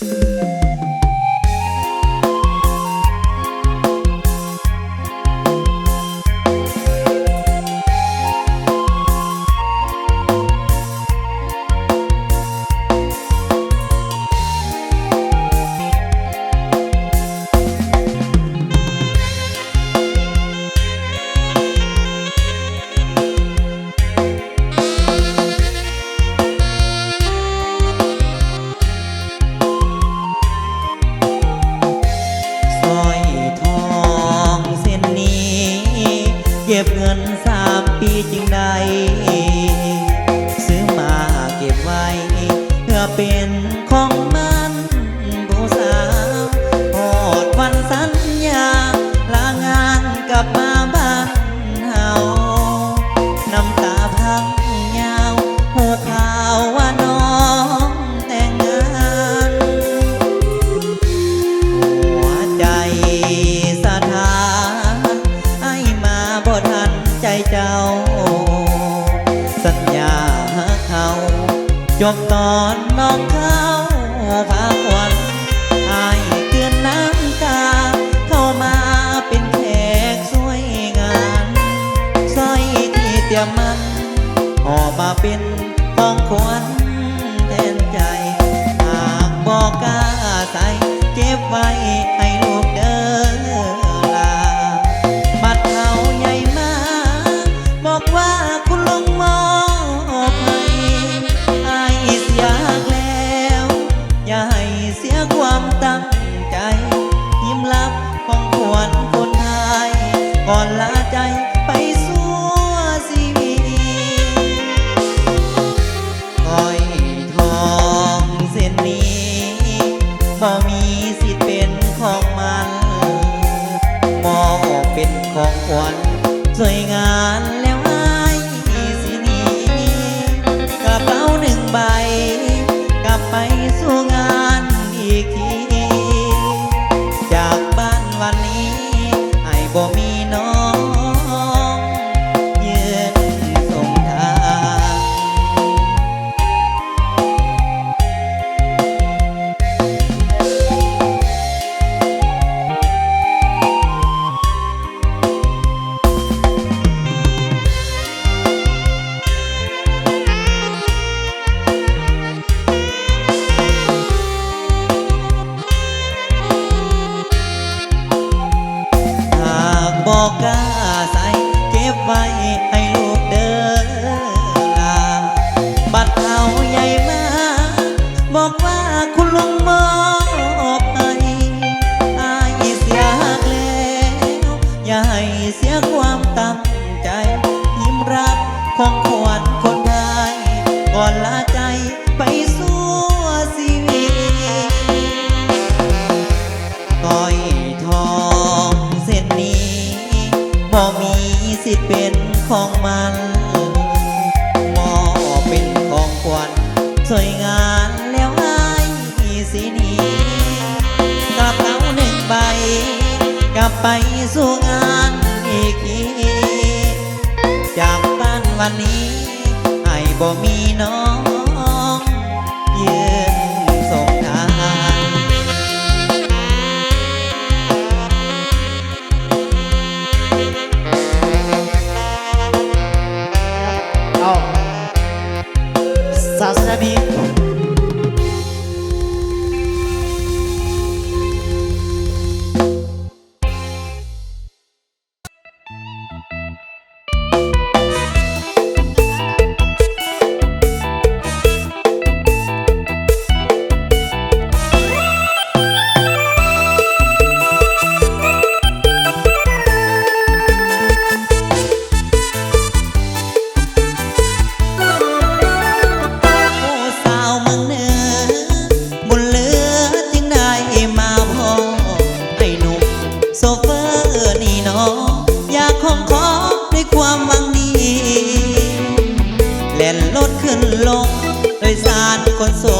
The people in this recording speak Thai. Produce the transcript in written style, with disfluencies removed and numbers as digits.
เก็บเงิน3 ปีจึงได้ซื้อมาเก็บไว้เพื่อเป็นของมันผู้สาวหอดวันสัญญาลางานกลับมาบ้านเฮาน้ำตาพังยาวหูข่าวว่าน้องแต่งงานหัวใจสะท้านบ่ทันใจเจ้าสัญญาหาเขาจบตอนน้องเขาพาควันอายเกือนน้ำตาเข้ามาเป็นแขกสวยงานสร้อยที่เตรียมมันออกมาเป็นของขวัญแทนใจหากบอกกล้าใส่เก็บไว้ให้ลูกเด้อบัดเขาใหญ่มาบอกว่าคุณลุงมอบให้อายเสียแล้วอย่าให้เสียความตั้งใจยิ้มรับของขวัญคนไทยก่อนลาใจไปสู่ชีวิตก้อยทองเส้นนี้บ่มีสิทธิ์เป็นของมันมองเป็นของขวัญสวยงามแล้วให้สินี้กระเป๋า1 ใบกลับไปสู่งานอีกทีจากบ้านวันนี้ให้บ่มีน้องยืนส่งทางบอกกล้าใส่เก็บไว้ให้ลูกเด้อลาบัดเขาใหญ่มาบอกว่าคุณลุงมอบให้อายเสียแล้วอย่าให้เสียความตั้งใจยิ้มรับของขวัญคนไทยก่อนลาใจไปสู่ชีวิตก้อยทองเส้นนี้บ่มีสิทธิ์เป็นของมันมอบเป็นของขวัญสวยงามแล้วให้สินี้กระเป๋า1 ใบกลับไปสู่งานอีกทีจากบ้านวันนี้ให้บ่มีน้องยืนส่งทางสาวสนาบีรถขึ้นลงโดยสารขนส่ง